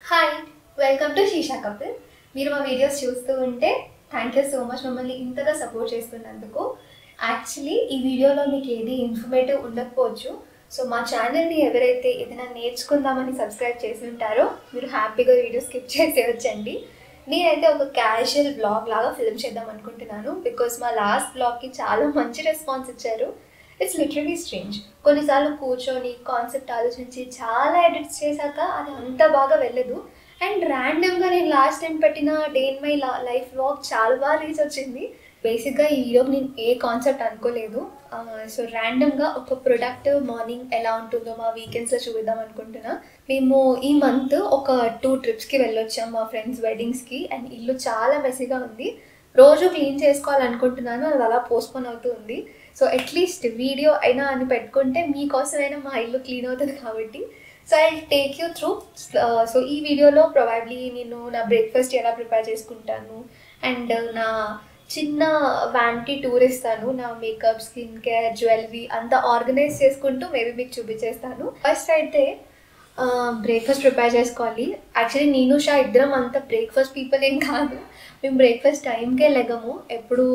Hi, welcome to Sheesha couple. మీరు మా videos చూస్తూ ఉంటే థ్యాంక్ యూ సో మచ్ మమ్మల్ని ఇంతగా సపోర్ట్ చేస్తున్నందుకు. యాక్చువల్లీ ఈ వీడియోలో మీకు ఏది ఇన్ఫర్మేటివ్ ఉండకపోవచ్చు. సో మా ఛానల్ని ఎవరైతే ఏదైనా నేర్చుకుందామని సబ్స్క్రైబ్ చేసి ఉంటారో మీరు హ్యాపీగా వీడియో స్కిప్ చేసేయచ్చండి. నేనైతే ఒక క్యాజువల్ బ్లాగ్ లాగా ఫిల్మ్ చేద్దాం అనుకుంటున్నాను. బికాస్ మా లాస్ట్ బ్లాగ్కి చాలా మంచి రెస్పాన్స్ ఇచ్చారు. It's literally strange. కొన్నిసార్లు కూర్చొని కాన్సెప్ట్ ఆలోచించి చాలా ఎడిట్స్ చేశాక అది అంత బాగా వెళ్ళదు. అండ్ ర్యాండమ్గా నేను లాస్ట్ టైం పెట్టిన day in my life vlog చాలా బాగా రీచ్ వచ్చింది. బేసిక్గా ఈ వీడియోకి నేను ఏ కాన్సెప్ట్ అనుకోలేదు. సో ర్యాండమ్గా ఒక ప్రొడక్టివ్ మార్నింగ్ ఎలా ఉంటుందో మా వీకెండ్స్లో చూద్దాం అనుకుంటున్నా. మేము ఈ మంత్ ఒక 2 ట్రిప్స్కి వెళ్ళొచ్చాం మా ఫ్రెండ్స్ వెడ్డింగ్స్కి. అండ్ ఇల్లు చాలా మెస్సీగా ఉంది. రోజు క్లీన్ చేసుకోవాలనుకుంటున్నాను, అది అలా పోస్ట్పోన్ అవుతూ ఉంది. సో అట్లీస్ట్ వీడియో అయినా అని పెట్టుకుంటే మీకోసమైనా మా ఇల్లు క్లీన్ అవుతుంది కాబట్టి. So I take you through. So ఈ వీడియోలో ప్రాబబ్లీ నేను నా బ్రేక్ఫాస్ట్ ఎలా ప్రిపేర్ చేసుకుంటాను అండ్ నా చిన్న వ్యానిటీ టూర్ ఇస్తాను. నా మేకప్, స్కిన్ కేర్, జ్యువెలరీ అంతా ఆర్గనైజ్ చేసుకుంటూ మేబీ మీకు చూపించేస్తాను. ఫస్ట్ అయితే బ్రేక్ఫాస్ట్ ప్రిపేర్ చేసుకోవాలి. యాక్చువల్లీ నేను షా ఇద్దరం అంత బ్రేక్ఫాస్ట్ పీపుల్ ఏం కాదు. మేము బ్రేక్ఫాస్ట్ టైంకే లెగము, ఎప్పుడు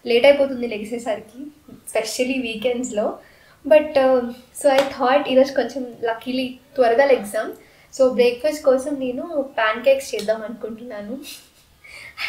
లేట్ అయిపోతుంది లెగిసేసరికి, ఎస్పెషల్లీ వీకెండ్స్లో. బట్ సో ఐ థాట్ ఈరోజు కొంచెం లక్కీలీ త్వరగా లెగ్సాం. సో బ్రేక్ఫాస్ట్ కోసం నేను ప్యాన్ కేక్స్ చేద్దాం అనుకుంటున్నాను.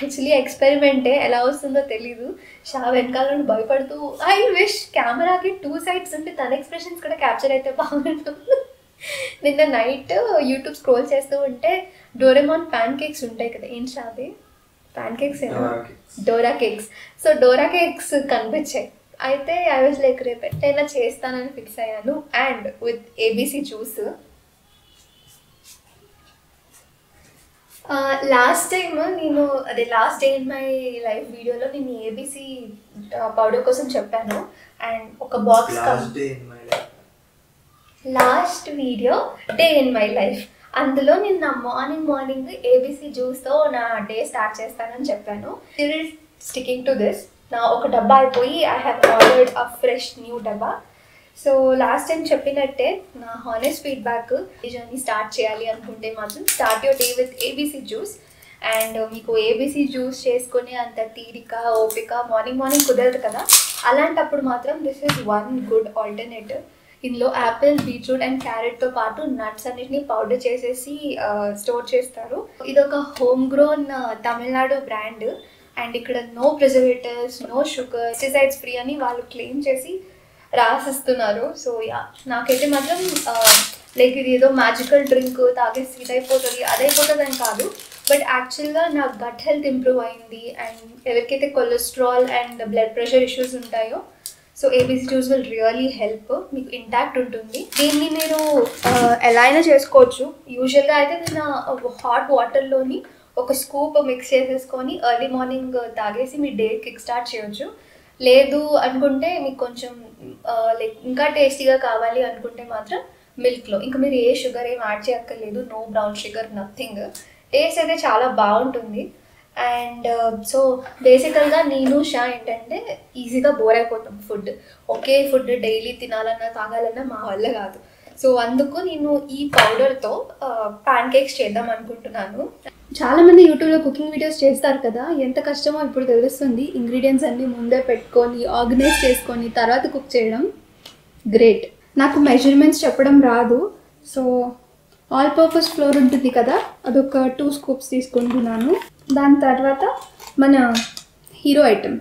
యాక్చువల్లీ ఎక్స్పెరిమెంటే, ఎలా వస్తుందో తెలీదు. షా వెనకాల నుండి భయపడుతూ ఐ విష్ కెమెరాకి 2 సైడ్స్ ఉంటే తన ఎక్స్ప్రెషన్స్ కూడా క్యాప్చర్ అయితే బాగుంటుంది. నిన్న నైట్ యూట్యూబ్ స్క్రోల్ చేస్తూ ఉంటే డోరేమాన్ ప్యాన్ కేక్స్ ఉంటాయి కదా, ఏంటి Shadi pan cakes Dora cakes. So Dora cakes కనిపించాయి. అయితే ఐ వాజ్ లైక్ రేపు ఎట్టైనా చేస్తానని ఫిక్స్ అయ్యాను. And with ABC juice. Last time నేను అదే last day in my life వీడియోలో నేను ఏబీసీ పౌడర్ కోసం చెప్పాను. అండ్ ఒక box last video day in my life, అందులో నేను నా మార్నింగ్ ఏబీసీ జ్యూస్తో నా డే స్టార్ట్ చేస్తానని చెప్పాను. Sticking to this. నా ఒక డబ్బా అయిపోయి I have ordered a fresh new డబ్బా. సో లాస్ట్ టైం చెప్పినట్టే నా హానెస్ట్ ఫీడ్బ్యాక్, ఈ జర్నీ స్టార్ట్ చేయాలి అనుకుంటే మాత్రం start your day with ABC juice. And మీకు ఏబీసీ జ్యూస్ చేసుకునే అంత తీరిక, ఓపిక మార్నింగ్ కుదరదు కదా. అలాంటప్పుడు మాత్రం this is one good alternative. ఇందులో యాపిల్, బీట్రూట్ అండ్ క్యారెట్తో పాటు నట్స్ అన్నిటిని పౌడర్ చేసేసి స్టోర్ చేస్తారు. ఇది ఒక home grown Tamil Nadu brand. And ఇక్కడ no preservatives, no sugar, pesticides free అని వాళ్ళు క్లెయిమ్ చేసి రాసిస్తున్నారు. సో యా, నాకైతే మాత్రం లైక్ ఇది ఏదో మ్యాజికల్ డ్రింక్ తాగేసి ఇదైపోతుంది అదైపోతుంది అని కాదు. బట్ యాక్చువల్గా నా గట్ హెల్త్ ఇంప్రూవ్ అయింది. అండ్ ఎవరికైతే cholesterol and blood pressure issues ఉంటాయో, so ABC juice will really help. మీకు ఇంటాక్ట్ ఉంటుంది. దీన్ని మీరు ఎలా అయినా చేసుకోవచ్చు. యూజువల్గా అయితే నేను హాట్ వాటర్లోని ఒక స్కూప్ మిక్స్ చేసేసుకొని ఎర్లీ మార్నింగ్ తాగేసి మీ డే కిక్ స్టార్ట్ చేయొచ్చు. లేదు అనుకుంటే మీకు కొంచెం లైక్ ఇంకా టేస్టీగా కావాలి అనుకుంటే మాత్రం మిల్క్లో ఇంకా మీరు ఏ షుగర్ ఏం యాడ్ చేయక్కర్లేదు. No brown sugar, nothing. Taste అయితే చాలా బాగుంటుంది. అండ్ సో బేసికల్గా నేను షా ఏంటంటే ఈజీగా బోర్ అయిపోతాం ఫుడ్. ఒకే ఫుడ్ డైలీ తినాలన్నా తాగాలన్నా మా వల్ల కాదు. సో అందుకు నేను ఈ పౌడర్తో ప్యాన్ కేక్స్ చేద్దాం అనుకుంటున్నాను. చాలామంది యూట్యూబ్లో కుకింగ్ వీడియోస్ చేస్తారు కదా, ఎంత కష్టమో ఇప్పుడు తెలుస్తుంది. ఇంగ్రీడియంట్స్ అన్నీ ముందే పెట్టుకొని ఆర్గనైజ్ చేసుకొని తర్వాత కుక్ చేయడం గ్రేట్. నాకు మెజర్మెంట్స్ చెప్పడం రాదు. సో ఆల్ పర్పస్ ఫ్లోర్ ఉంటుంది కదా, అదొక 2 స్కూప్స్ తీసుకుంటున్నాను. దాని తర్వాత మన హీరో ఐటమ్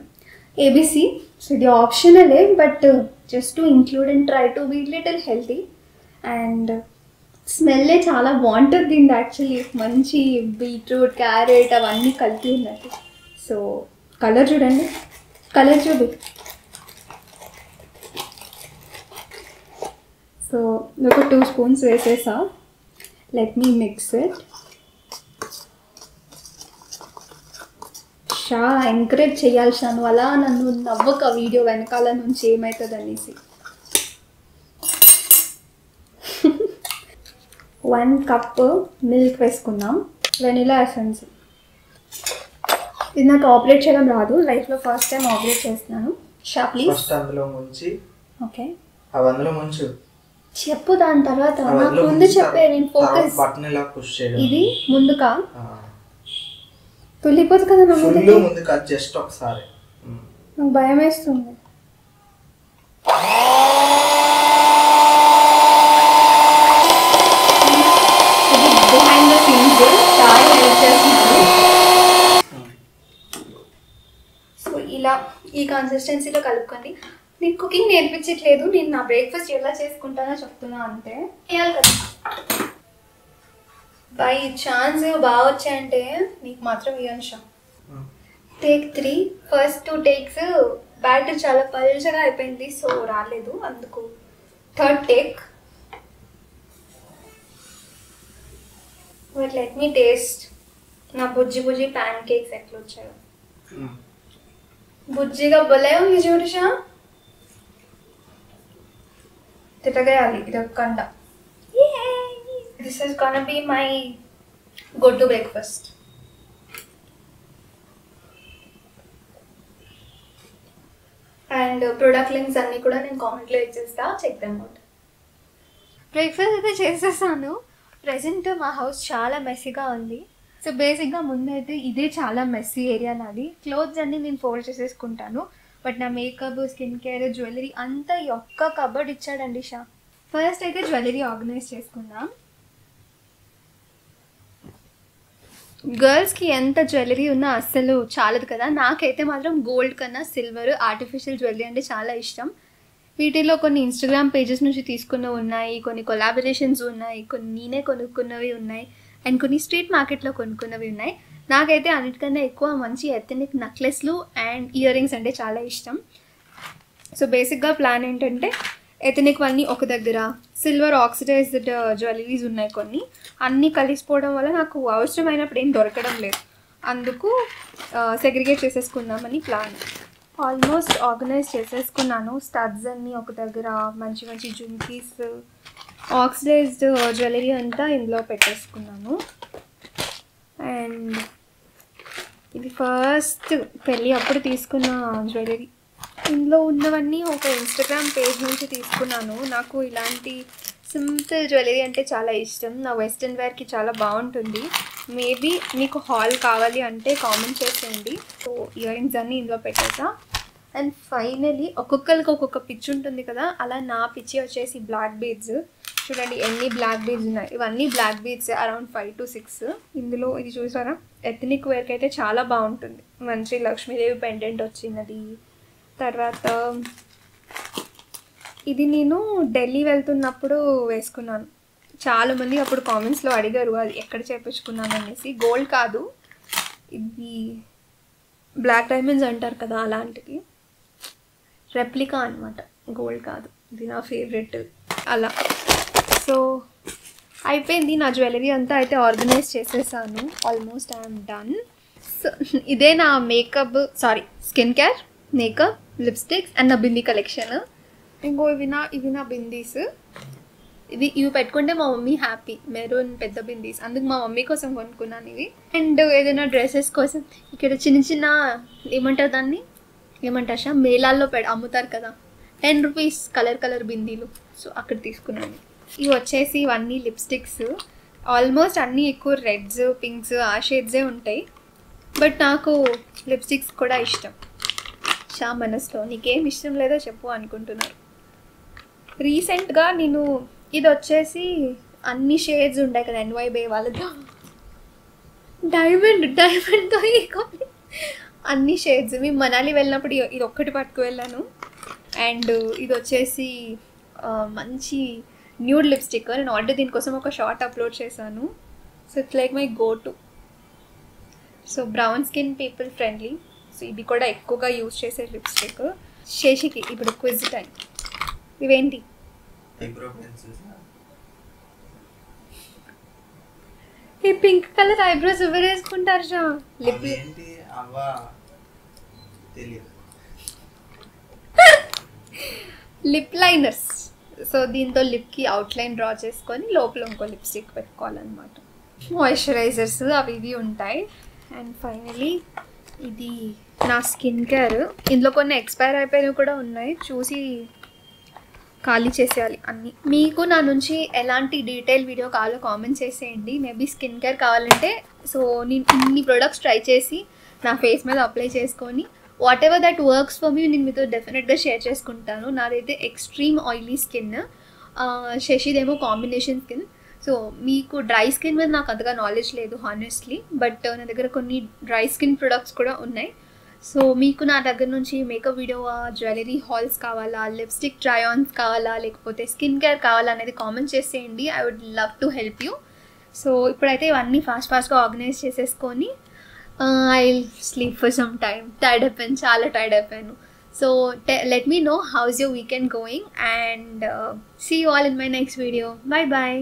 ఏబీసీ. సో ఇది ఆప్షనలే, but just to include and try to be little healthy. And స్మెల్లే చాలా బాగుంటుంది దీన్ని. యాక్చువల్లీ మంచి బీట్రూట్, క్యారెట్ అవన్నీ కలిపి ఉన్నట్టు. సో కలర్ చూడండి, కలర్ చూడు. సో ఒక 2 స్పూన్స్ వేసేసా. Let me mix it. Sha encourage చేయాలి షా, నువ్వు అలా నన్ను నవ్వక వీడియో వెనకాల నుంచి ఏమవుతుంది అనేసి. 1 కప్ మిల్క్ వేసుకుందాం. Vanilla essence. ఇది నాకు ఆపరేట్ చేయడం రాదు, లైఫ్లో ఫస్ట్ టైం ఆపరేట్ చేస్తున్నాను. షా ప్లీజ్. ఫస్ట్ అందులో ముంచి. ఓకే, అవి అందులో ముంచు. చెప్పు దాని తర్వాత నాకు ముందు చెప్పే నేను ఫోకస్ బటన్ ఇలా పుష్ చేయడం ఇది ముందుకా తుల్లిపోదు కదా నా ముందు ముందుకా జస్ట్ ఒకసారి నాకు భయం వేస్తుంది బిహైండ్ ద సీన్స్ చాలా హెల్ప్ చేస్తుంది సో ఇలా ఈ కన్సిస్టెన్సీలో కలుపుకోండి నేను కుకింగ్ నేర్పించట్లేదు నేను నా బ్రేక్ఫాస్ట్ ఎలా చేసుకుంటానో చెప్తున్నా అంతే చేయాలి కదా బై ఛాన్స్ బాగా వచ్చాయంటే నీకు మాత్రం ఇవ్వను టేక్ 3 ఫస్ట్ 2 టేక్స్ బ్యాటర్ చాలా పల్చగా అయిపోయింది సో రాలేదు అందుకు third take but let me taste నా బుజ్జి బుజ్జి ప్యాన్ కేక్స్ ఎట్లా వచ్చాయో బుజ్జిగా భలే ఉంది చూడుషా తిరగేయాలి ఇది ఒక్కండ this is gonna be my go to breakfast and product links అన్నీ కూడా నేను కామెంట్లో ఇచ్చేస్తా చెక్ దెమ్ అవుట్ బ్రేక్ఫాస్ట్ అయితే చేసేసాను ప్రెజెంట్ మా హౌస్ చాలా మెస్సీగా ఉంది సో బేసిక్గా ముందైతే ఇదే చాలా మెస్సీ ఏరియా నాది క్లోత్స్ అన్నీ నేను ఫోల్డ్ చేసేసుకుంటాను బట్ నా మేకప్ స్కిన్ కేర్ జ్యువెలరీ అంతా ఈ ఒక్క కబర్డ్ ఇచ్చాడండి షా ఫస్ట్ అయితే జ్యువెలరీ ఆర్గనైజ్ చేసుకుందాం గర్ల్స్కి ఎంత జ్యువెలరీ ఉన్నా అస్సలు చాలదు కదా నాకైతే మాత్రం గోల్డ్ కన్నా సిల్వర్ ఆర్టిఫిషియల్ జ్యువెలరీ అంటే చాలా ఇష్టం వీటిలో కొన్ని ఇన్స్టాగ్రామ్ పేజెస్ నుంచి తీసుకున్నవి ఉన్నాయి కొన్ని కొలాబరేషన్స్ ఉన్నాయి కొన్ని నేనే కొనుక్కున్నవి ఉన్నాయి అండ్ కొన్ని స్ట్రీట్ మార్కెట్లో కొనుక్కున్నవి ఉన్నాయి నాకైతే అన్నిటికన్నా ఎక్కువ మంచి ఎథనిక్ నెక్లెస్లు అండ్ ఇయర్ రింగ్స్ అంటే చాలా ఇష్టం సో బేసిక్గా ప్లాన్ ఏంటంటే ఎథనిక్ అన్నీ ఒక దగ్గర సిల్వర్ ఆక్సిడైజ్డ్ జ్యువెలరీస్ ఉన్నాయి కొన్ని అన్నీ కలిసిపోవడం వల్ల నాకు అవసరమైనప్పుడు ఏం దొరకడం లేదు అందుకు సెగ్రిగేట్ చేసేసుకుందామని ప్లాన్ ఆల్మోస్ట్ ఆర్గనైజ్ చేసేసుకున్నాను స్టడ్స్ అన్నీ ఒక దగ్గర మంచి మంచి జుమ్కీస్ ఆక్సిడైజ్డ్ జ్యువెలరీ అంతా ఇందులో పెట్టేసుకున్నాను అండ్ ఇది ఫస్ట్ పెళ్ళి అప్పుడు తీసుకున్న జ్యువెలరీ ఇందులో ఉన్నవన్నీ ఒక ఇన్స్టాగ్రామ్ పేజ్ నుంచి తీసుకున్నాను నాకు ఇలాంటి సింపుల్ జ్యువెలరీ అంటే చాలా ఇష్టం నా వెస్ట్రన్ వేర్కి చాలా బాగుంటుంది మేబీ మీకు హాల్ కావాలి అంటే కామెంట్ చేసేయండి సో ఇయర్ రింగ్స్ అన్నీ ఇందులో పెట్టేసా అండ్ ఫైనలీ ఒక్కొక్కరికి ఒక్కొక్క పిచ్ ఉంటుంది కదా అలా నా పిచ్చి వచ్చేసి బ్లాక్ బీడ్స్ చూడండి ఎన్ని బ్లాక్ బీడ్స్ ఉన్నాయి ఇవన్నీ బ్లాక్ బీడ్స్ అరౌండ్ 5 to 6 ఇందులో ఇది చూసారా ఎథనిక్ వేర్కి అయితే చాలా బాగుంటుంది మంచి లక్ష్మీదేవి పెండెంట్ వచ్చినది తర్వాత ఇది నేను ఢిల్లీ వెళ్తున్నప్పుడు వేసుకున్నాను చాలామంది అప్పుడు కామెంట్స్లో అడిగారు అది ఎక్కడ చేయించుకున్నాను అనేసి గోల్డ్ కాదు ఇది బ్లాక్ డైమండ్స్ అంటారు కదా అలాంటిది రెప్లికా అనమాట గోల్డ్ కాదు ఇది నా ఫేవరెట్ అలా సో అయిపోయింది నా జ్యువెలరీ అంతా అయితే ఆర్గనైజ్ చేసేసాను ఆల్మోస్ట్ ఐఎమ్ డన్ సో ఇదే నా makeup skin care makeup lipsticks and నా బిందీ కలెక్షన్ ఇంకో ఇవి నా బిందీస్ ఇవి పెట్టుకుంటే మా మమ్మీ హ్యాపీ మెరూన్ పెద్ద బిందీస్ అందుకు మా మమ్మీ కోసం కొనుక్కున్నాను ఇవి అండ్ ఏదైనా డ్రెస్సెస్ కోసం ఇక్కడ చిన్న చిన్న ఏమంటారు దాన్ని ఏమంటారు మేళాల్లో అమ్ముతారు కదా 10 rupees కలర్ బిందీలు సో అక్కడ తీసుకున్నాను ఇవి వచ్చేసి ఇవన్నీ లిప్స్టిక్స్ ఆల్మోస్ట్ అన్నీ ఎక్కువ రెడ్స్ పింక్స్ ఆ షేడ్సే ఉంటాయి బట్ నాకు లిప్స్టిక్స్ కూడా ఇష్టం మనసులో నీకేం ఇష్టం లేదో చెప్పు అనుకుంటున్నారు రీసెంట్గా నేను ఇది వచ్చేసి అన్ని షేడ్స్ ఉంటాయి కదా NYBay వాళ్ళతో డైమండ్తో అన్ని షేడ్స్ మేము మనాలి వెళ్ళినప్పుడు ఇది ఒక్కటి పట్టుకు వెళ్ళాను అండ్ ఇది వచ్చేసి మంచి న్యూడ్ లిప్స్టిక్ నేను ఆల్రెడీ దీనికోసం ఒక షార్ట్ అప్లోడ్ చేశాను so it's like my go to so brown skin people friendly so ఇది కూడా ఎక్కువగా యూజ్ చేసే లిప్స్టిక్ శేషికి ఇప్పుడు క్విజ్ టైం ఇవేంటి ఈ పింక్ కలర్ ఐబ్రోస్ ఎవరు వేసుకుంటారు Shah lip lip liners so దీంతో లిప్కి అవుట్లైన్ డ్రా చేసుకొని లోపల ఇంకో లిప్స్టిక్ పెట్టుకోవాలన్నమాట మాయిశ్చరైజర్స్ అవి ఇవి ఉంటాయి అండ్ ఫైనలీ ఇది నా స్కిన్ కేర్ ఇందులో కొన్ని ఎక్స్పైర్ అయిపోయినవి కూడా ఉన్నాయి చూసి ఖాళీ చేసేయాలి అన్నీ. మీకు నా నుంచి ఎలాంటి డీటెయిల్ వీడియో కావాలో కామెంట్ చేసేయండి. మేబీ స్కిన్ కేర్ కావాలంటే సో నేను ఇన్ని ప్రొడక్ట్స్ ట్రై చేసి నా ఫేస్ మీద అప్లై చేసుకొని whatever that works for me నేను మీతో డెఫినెట్గా షేర్ చేసుకుంటాను. నాదైతే ఎక్స్ట్రీమ్ ఆయిలీ స్కిన్, శశిదేమో కాంబినేషన్ స్కిన్. సో మీకు డ్రై స్కిన్ మీద నాకు అంతగా నాలెడ్జ్ లేదు హానెస్ట్లీ, బట్ నా దగ్గర కొన్ని డ్రై స్కిన్ ప్రొడక్ట్స్ కూడా ఉన్నాయి. సో మీకు నా దగ్గర నుంచి మేకప్ వీడియో, జ్యువెలరీ హాల్స్ కావాలా, లిప్స్టిక్ ట్రై ఆన్స్ కావాలా, లేకపోతే స్కిన్ కేర్ కావాలా అనేది కామెంట్ చేసేయండి. I would love to help you. So ఇప్పుడైతే ఇవన్నీ ఫాస్ట్గా ఆర్గనైజ్ చేసేసుకొని I sleep for some time. Tired అయిపోయాను, చాలా టైర్డ్ అయిపోయాను. So let me know how's your weekend going and see you all in my next video. Bye bye.